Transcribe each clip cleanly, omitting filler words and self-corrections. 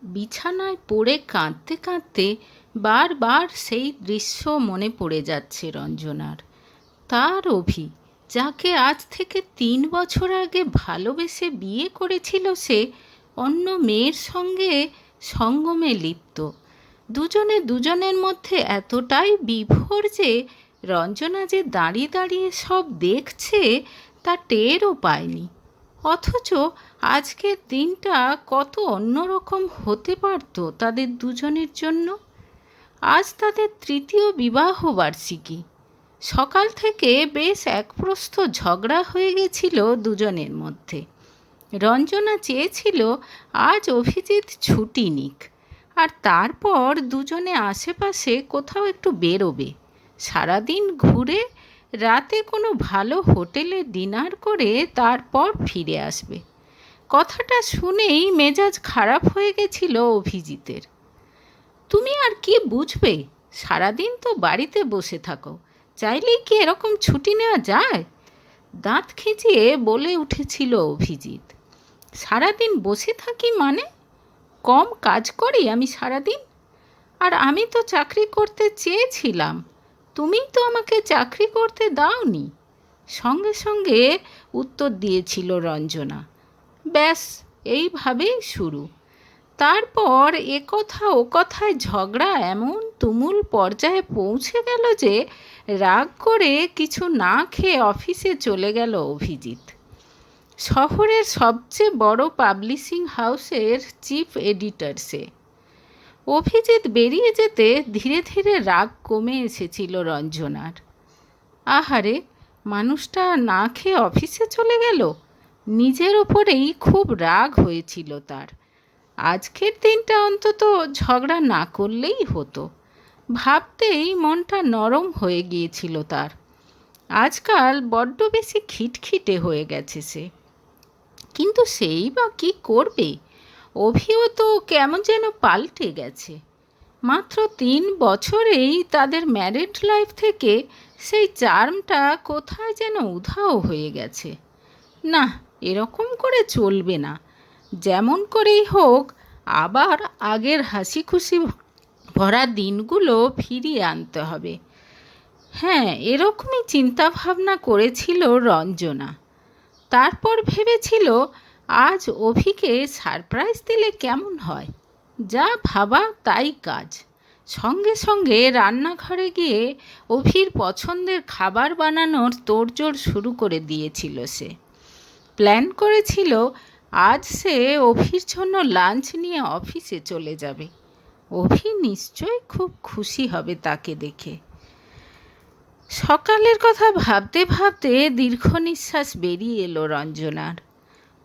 বিছানায় পড়ে কাঁদতে কাঁদতে বারবার সেই দৃশ্য মনে পড়ে যাচ্ছে রঞ্জনার। তার অভি, যাকে আজ থেকে 3 বছর আগে ভালোবেসে বিয়ে করেছিল, সে অন্য মেয়ের সঙ্গে সঙ্গমে লিপ্ত। দুজনে দুজনের মধ্যে এতটাই বিভোর যে রঞ্জনা যে দাঁড়িয়ে দাঁড়িয়ে সব দেখছে তা টেরও পায়নি। অথচ আজকের দিনটা কত অন্যরকম হতে পারত তাদের দুজনের জন্য। আজ তাদের তৃতীয় বিবাহ বার্ষিকী। সকাল থেকে বেশ একপ্রস্থ ঝগড়া হয়ে গেছিল দুজনের মধ্যে। রঞ্জনা চেয়েছিল আজ অভিজিৎ ছুটি নিক, আর তারপর দুজনে আশেপাশে কোথাও একটু বেরোবে, সারাদিন ঘুরে রাতে কোনো ভালো হোটেলে ডিনার করে তারপর ফিরে আসবে। কথাটা শুনেই মেজাজ খারাপ হয়ে গেছিল অভিজিতের। তুমি আর কি বুঝবে, সারাদিন তো বাড়িতে বসে থাকো, চাইলেই কি এরকম ছুটি নেওয়া যায়? দাঁত খিঁচিয়ে বলে উঠেছিল অভিজিৎ। সারাদিন বসে থাকি মানে? কম কাজ করি আমি সারাদিন? আর আমি তো চাকরি করতে চেয়েছিলাম, তুমিই তো আমাকে চাকরি করতে দাওনি। সঙ্গে সঙ্গে উত্তর দিয়েছিল রঞ্জনা। ব্যাস, এইভাবেই শুরু। তারপর এ কথা ও কথায় ঝগড়া এমন তুমুল পর্যায়ে পৌঁছে গেল যে রাগ করে কিছু না খেয়ে অফিসে চলে গেল অভিজিৎ। শহরের সবচেয়ে বড় পাবলিশিং হাউসের চিফ এডিটর সে। অভিজিৎ বেরিয়ে যেতে ধীরে ধীরে রাগ কমে এসেছিল রঞ্জনার। আহারে, মানুষটা না খেয়ে অফিসে চলে গেল। নিজের ওপরেই খুব রাগ হয়েছিল তার। আজকের দিনটা অন্তত ঝগড়া না করলেই হতো, ভাবতেই মনটা নরম হয়ে গিয়েছিল তার। আজকাল বড্ড বেশি খিটখিটে হয়ে গেছে সে। কিন্তু সেই বা কী করবে, অভিও তো কেমন যেন পাল্টে গেছে। মাত্র 3 বছরেই তাদের ম্যারিড লাইফ থেকে সেই চার্মটা কোথায় যেন উধাও হয়ে গেছে। না, এরকম করে চলবে না। যেমন করেই হোক আবার আগের হাসি খুশি ভরা দিনগুলো ফিরিয়ে আনতে হবে। হ্যাঁ, এরকমই চিন্তাভাবনা করেছিল রঞ্জনা। তারপর ভেবেছিল আজ অভিকে সারপ্রাইজ দিলে কেমন হয়। যা ভাবা তাই কাজ। সঙ্গে সঙ্গে রান্নাঘরে গিয়ে অভির পছন্দের খাবার বানানোর তোড়জোড় শুরু করে দিয়েছিল সে। প্ল্যান করেছিল আজ সে অভির জন্য লাঞ্চ নিয়ে অফিসে চলে যাবে। অভি নিশ্চয়ই খুব খুশি হবে তাকে দেখে। সকালের কথা ভাবতে ভাবতে দীর্ঘ নিঃশ্বাস বেরিয়ে এলো রঞ্জনার।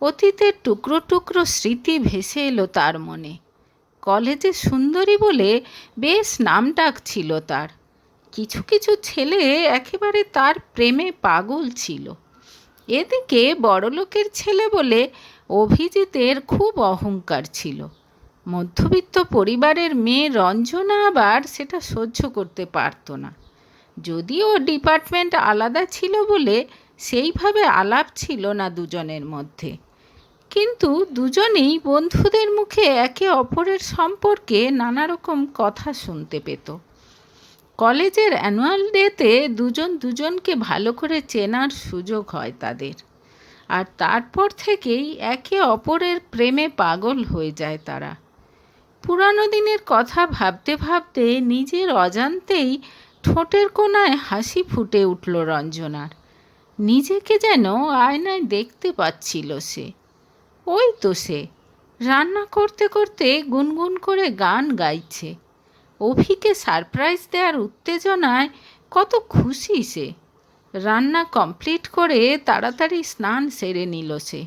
অতীতের টুকরো টুকরো স্মৃতি ভেসে এলো তার মনে। কলেজে সুন্দরী বলে বেশ নামডাক ছিল তার। কিছু কিছু ছেলে একেবারে তার প্রেমে পাগল ছিল। এদিকে বড়লোকের ছেলে বলে অভিজিতের খুব অহংকার ছিল। মধ্যবিত্ত পরিবারের মেয়ে রঞ্জনা আবার সেটা সহ্য করতে পারত না। যদিও ডিপার্টমেন্ট আলাদা ছিল বলে সেইভাবে আলাপ ছিল না দুজনের মধ্যে, কিন্তু দুজনেই বন্ধুদের মুখে একে অপরের সম্পর্কে নানা রকম কথা শুনতে পেত। কলেজের অ্যানুয়াল ডেতে দুজন দুজনকে ভালো করে চেনার সুযোগ হয় তাদের, আর তারপর থেকেই একে অপরের প্রেমে পাগল হয়ে যায় তারা। পুরানো দিনের কথা ভাবতে ভাবতে নিজের অজান্তেই ঠোঁটের কোণায় হাসি ফুটে উঠল রঞ্জনার। নিজেকে যেন আয়নায় দেখতে পাচ্ছিল সে। ওই তো সে রান্না করতে করতে গুনগুন করে গান গাইছে। অভিকে সারপ্রাইজ দেওয়ার উত্তেজনায় কত খুশি সে। রান্না কমপ্লিট করে তাড়াতাড়ি স্নান সেরে নিল সে।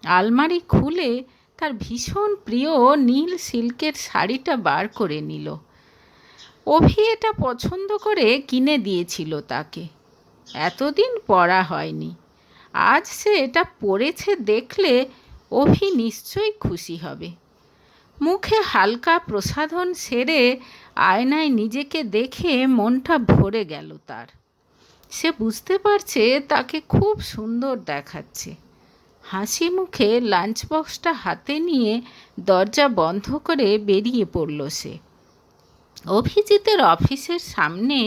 আলমারি খুলে তার ভীষণ প্রিয় নীল সিল্কের শাড়িটা বার করে নিল। অভি এটা পছন্দ করে কিনে দিয়েছিল তাকে। এতদিন পরা হয়নি। আজ সে এটা পরেছে দেখলে অভি নিশ্চয়ই খুশি হবে। মুখে হালকা প্রসাধন সেরে আয়নায় নিজেকে দেখে মনটা ভরে গেল তার। সে বুঝতে পারছে তাকে খুব সুন্দর দেখাচ্ছে। হাসি মুখে লাঞ্চ বক্সটা হাতে নিয়ে দরজা বন্ধ করে বেরিয়ে পড়ল সে। অভিজিতের অফিসের সামনে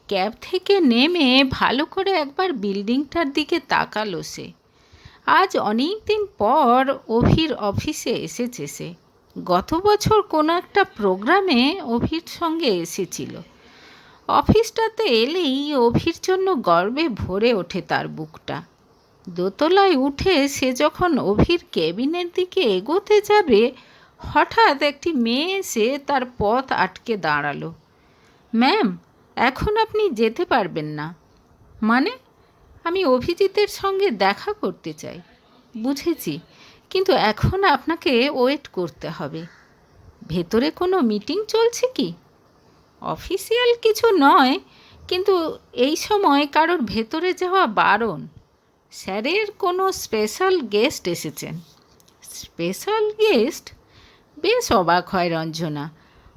ক্যাব থেকে নেমে ভালো করে একবার বিল্ডিংটার দিকে তাকালো সে। আজ অনেক দিন পর অভির অফিসে এসেছে সে। গত বছর কোনো একটা প্রোগ্রামে অভির সঙ্গে এসেছিল। অফিসটাতে এলেই অভির জন্য গর্বে ভরে ওঠে তার বুকটা। দোতলায় উঠে সে যখন অভির কেবিনের দিকে এগোতে যাবে, হঠাৎ একটি মেয়ে এসে তার পথ আটকে দাঁড়ালো। ম্যাম, এখন আপনি যেতে পারবেন না। মানে? আমি অভিজিতের সঙ্গে দেখা করতে চাই। বুঝেছি, কিন্তু এখন আপনাকে ওয়েট করতে হবে। ভেতরে কোনো মিটিং চলছে কি? অফিসিয়াল কিছু নয়, কিন্তু এই সময় কারোর ভেতরে যাওয়া বারণ। স্যারের কোনো স্পেশাল গেস্ট এসেছেন। Special guest? বেশ অবাক হয় রঞ্জনা।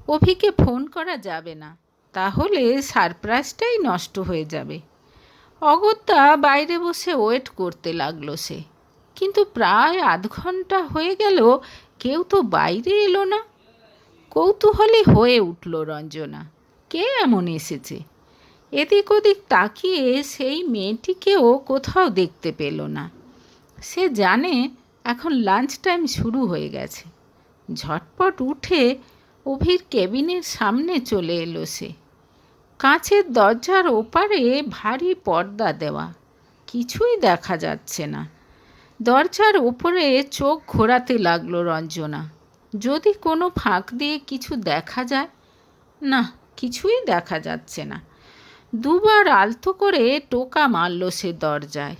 অভিকে ফোন করা যাবে না, তাহলে সারপ্রাইজটাই নষ্ট হয়ে যাবে। অগত্যা বাইরে বসে ওয়েট করতে লাগলো সে। কিন্তু প্রায় আধ ঘন্টা হয়ে গেল, কেউ তো বাইরে এলো না। কৌতূহলী হয়ে উঠল রঞ্জনা, কে এমন এসেছে? এদিক ওদিক তাকিয়ে সেই মেয়েটিকেও কোথাও দেখতে পেল না। সে জানে এখন লাঞ্চ টাইম শুরু হয়ে গেছে। ঝটপট উঠে অভির কেবিনের সামনে চলে এলো সে। কাঁচের দরজার ওপারে ভারী পর্দা দেওয়া, কিছুই দেখা যাচ্ছে না। দরজার ওপরে চোখ ঘোরাতে লাগলো রঞ্জনা, যদি কোনো ফাঁক দিয়ে কিছু দেখা যায়। না, কিছুই দেখা যাচ্ছে না। দুবার আলতো করে টোকা মারল সে দরজায়,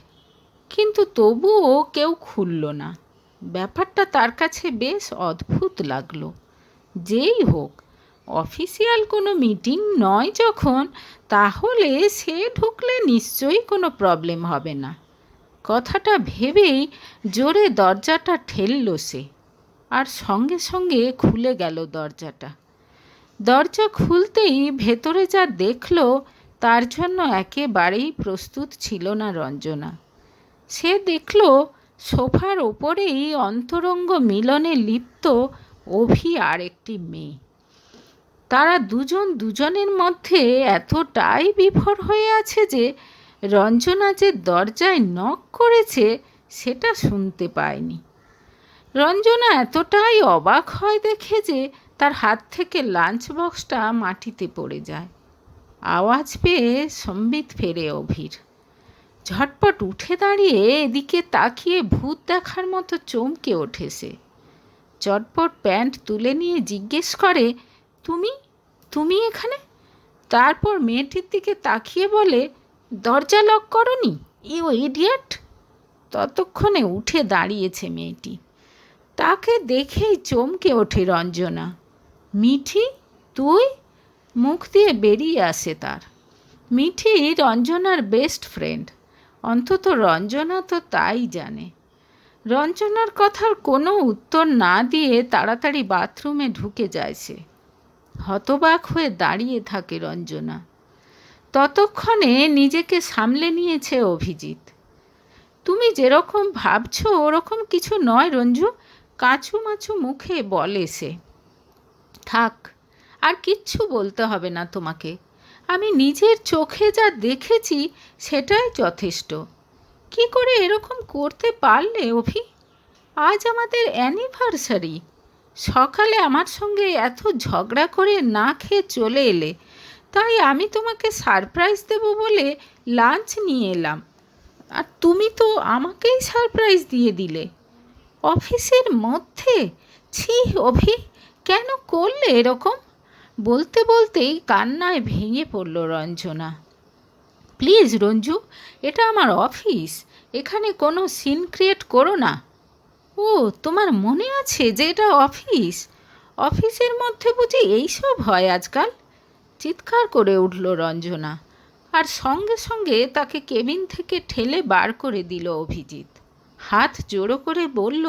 কিন্তু তবুও কেউ খুলল না। ব্যাপারটা তার কাছে বেশ অদ্ভুত লাগলো। যেই হোক, অফিসিয়াল কোনো মিটিং নয় যখন, তাহলে সে ঢুকলে নিশ্চয়ই কোনো প্রবলেম হবে না। কথাটা ভেবেই জোরে দরজাটা ঠেলল সে, আর সঙ্গে সঙ্গে খুলে গেল দরজাটা। দরজা খুলতেই ভেতরে যা দেখল, তার জন্য একেবারেই প্রস্তুত ছিল না রঞ্জনা। সে দেখল সোফার ওপরেই অন্তরঙ্গ মিলনে লিপ্ত অভি আর একটি মেয়ে। তারা দুজন দুজনের মধ্যে এতটাই বিভোর হয়ে আছে যে রঞ্জনা যে দরজায় নক করেছে সেটা শুনতে পায়নি। রঞ্জনা এতটাই অবাক হয় দেখে যে তার হাত থেকে লাঞ্চ বক্সটা মাটিতে পড়ে যায়। আওয়াজ পেয়ে সম্বিত ফেরে অভির। ঝটপট উঠে দাঁড়িয়ে এদিকে তাকিয়ে ভূত দেখার মতো চমকে ওঠে সে। চটপট প্যান্ট তুলে নিয়ে জিজ্ঞেস করে, তুমি তুমি এখানে? তারপর মেয়েটির দিকে তাকিয়ে বলে, দরজা লক করনি ইউ ইডিয়েট। ততক্ষণে উঠে দাঁড়িয়েছে মেয়েটি। তাকে দেখেই চমকে ওঠে রঞ্জনা। মিঠি, তুই? মুখ দিয়ে বেরিয়ে আসে তার। মিঠি রঞ্জনার বেস্ট ফ্রেন্ড, অন্তত রঞ্জনা তো তাই জানে। রঞ্জনার কথার কোনো উত্তর না দিয়ে তাড়াতাড়ি বাথরুমে ঢুকে যায় সে। হতবাক হয়ে দাঁড়িয়ে থাকে রঞ্জনা। ততক্ষণে নিজেকে সামলে নিয়েছে অভিজিৎ। তুমি যেরকম ভাবছো ওরকম কিছু নয় রঞ্জু, কাঁচুমাচু মুখে বলে সে। থাক, আর কিচ্ছু বলতে হবে না তোমাকে। আমি নিজের চোখে যা দেখেছি সেটাই যথেষ্ট। কি করে এরকম করতে পারলে অভি? আজ আমাদের অ্যানিভার্সারি, সকালে আমার সঙ্গে এত ঝগড়া করে না খেয়ে চলে এলে, তাই আমি তোমাকে সারপ্রাইজ দেব বলে লাঞ্চ নিয়ে এলাম, আর তুমি তো আমাকেই সারপ্রাইজ দিয়ে দিলে অফিসের মধ্যে। ছি অভি, কেন করলে এরকম? বলতে বলতেই কান্নায় ভেঙে পড়ল রঞ্জনা। প্লিজ রঞ্জু, এটা আমার অফিস, এখানে কোনো সিন ক্রিয়েট করো না। ও, তোমার মনে আছে যে এটা অফিস? অফিসের মধ্যে বুঝি এইসব হয় আজকাল? চিৎকার করে উঠল রঞ্জনা, আর সঙ্গে সঙ্গে তাকে কেবিন থেকে ঠেলে বার করে দিল অভিজিৎ। হাত জোড়ো করে বলল,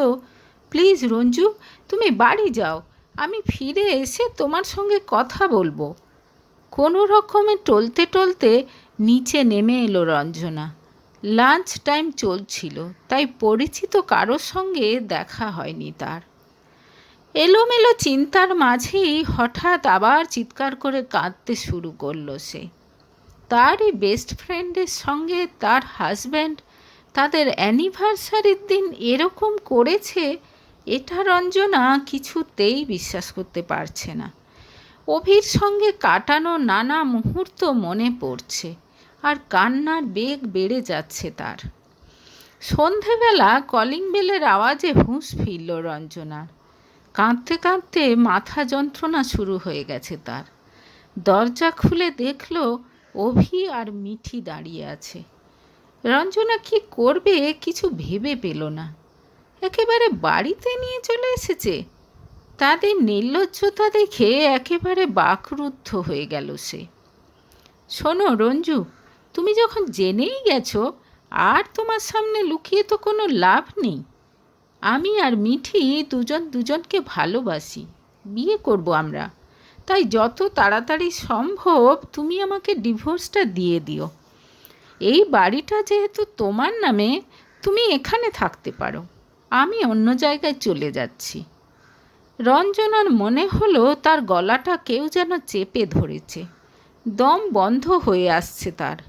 প্লিজ রঞ্জু, তুমি বাড়ি যাও, আমি ফিরে এসে তোমার সঙ্গে কথা বলবো। কোনো রকমে টলতে টলতে নিচে নেমে এলো রঞ্জনা। লাঞ্চ টাইম চলছিল, তাই পরিচিত কারোর সঙ্গে দেখা হয়নি তার। এলোমেলো চিন্তার মাঝেই হঠাৎ আবার চিৎকার করে কাঁদতে শুরু করলো সে। তারই বেস্ট ফ্রেন্ডের সঙ্গে তার হাজব্যান্ড তাদের অ্যানিভার্সারির দিন এরকম করেছে, এটা রঞ্জনা কিছুতেই বিশ্বাস করতে পারছে না। অভির সঙ্গে কাটানো নানা মুহূর্ত মনে পড়ছে, আর কান্নার বেগ বেড়ে যাচ্ছে তার। সন্ধেবেলা কলিং বেলের আওয়াজে হুঁশ ফিরল রঞ্জনার। কাঁদতে কাঁদতে মাথা যন্ত্রণা শুরু হয়ে গেছে তার। দরজা খুলে দেখল অভি আর মিঠি দাঁড়িয়ে আছে। রঞ্জনা কি করবে কিছু ভেবে পেল না। একেবারে বাড়িতে নিয়ে চলে এসেছে। তাদের নির্লজ্জতা দেখে একেবারে বাকরুদ্ধ হয়ে গেল সে। শোনো রঞ্জু, তুমি যখন জেনেই গেছো, আর তোমার সামনে লুকিয়ে তো কোনো লাভ নেই। আমি আর মিঠি দুজন দুজনকে ভালোবাসি, বিয়ে করব আমরা। তাই যত তাড়াতাড়ি সম্ভব তুমি আমাকে ডিভোর্সটা দিয়ে দিও। এই বাড়িটা যেহেতু তোমার নামে, তুমি এখানে থাকতে পারো, আমি অন্য জায়গায় চলে যাচ্ছি। রঞ্জনার মনে হলো তার গলাটা কেউ যেন চেপে ধরেছে। দম বন্ধ হয়ে আসছে তার।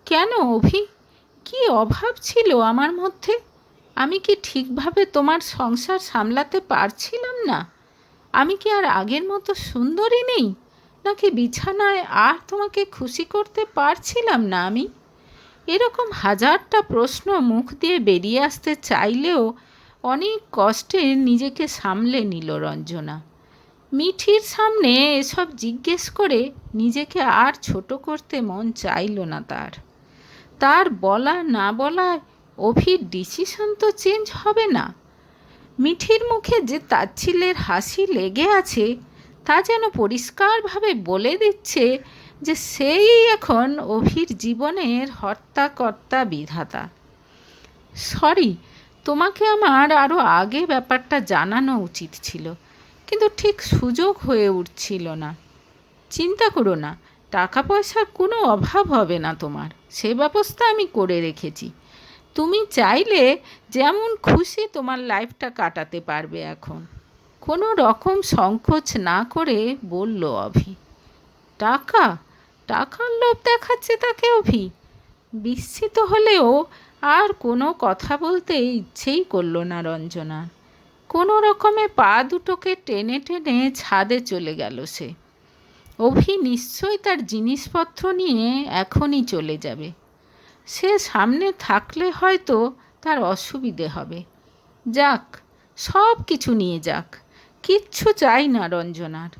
কেন অভি, কি অভাব ছিল আমার মধ্যে? আমি কি ঠিকভাবে তোমার সংসার সামলাতে পারছিলাম না? আমি কি আর আগের মতো সুন্দরী নেই? নাকি বিছানায় আর তোমাকে খুশি করতে পারছিলাম না আমি? এরকম হাজারটা প্রশ্ন মুখ দিয়ে বেরিয়ে আসতে চাইলেও অনেক কষ্টে নিজেকে সামলে নিল রঞ্জনা। মিঠির সামনে এসব জিজ্ঞেস করে নিজেকে আর ছোট করতে মন চাইল না তার। তার বলা না বলায় অভির ডিসিশন তো চেঞ্জ হবে না। মিঠির মুখে যে তাচ্ছিল্যের হাসি লেগে আছে, তা যেন পরিষ্কারভাবে বলে দিচ্ছে যে সেই এখন অভির জীবনের হর্তাকর্তা বিধাতা। সরি, তোমাকে আমার আরও আগে ব্যাপারটা জানানো উচিত ছিল, কিন্তু ঠিক সুযোগ হয়ে উঠছিল না। চিন্তা করো না, টাকা পয়সার কোনো অভাব হবে না তোমার, সে ব্যবস্থা আমি করে রেখেছি। তুমি চাইলে যেমন খুশি তোমার লাইফটা কাটাতে পারবে এখন। কোনো রকম সংকোচ না করে বলল অভি। টাকা? টাকার লোভ দেখাচ্ছে তাকে অভি। বিস্মিত হলেও আর কোনো কথা বলতে ইচ্ছেই করল না রঞ্জনা। কোনো রকমে পা দুটোকে টেনে টেনে ছাদে চলে গেল সে। অভি নিশ্চয়ই তার জিনিসপত্র নিয়ে এখনই চলে যাবে। সে সামনে থাকলে হয়তো তার অসুবিধে হবে। যাক, সব কিছু নিয়ে যাক, কিচ্ছু চাই না রঞ্জনার।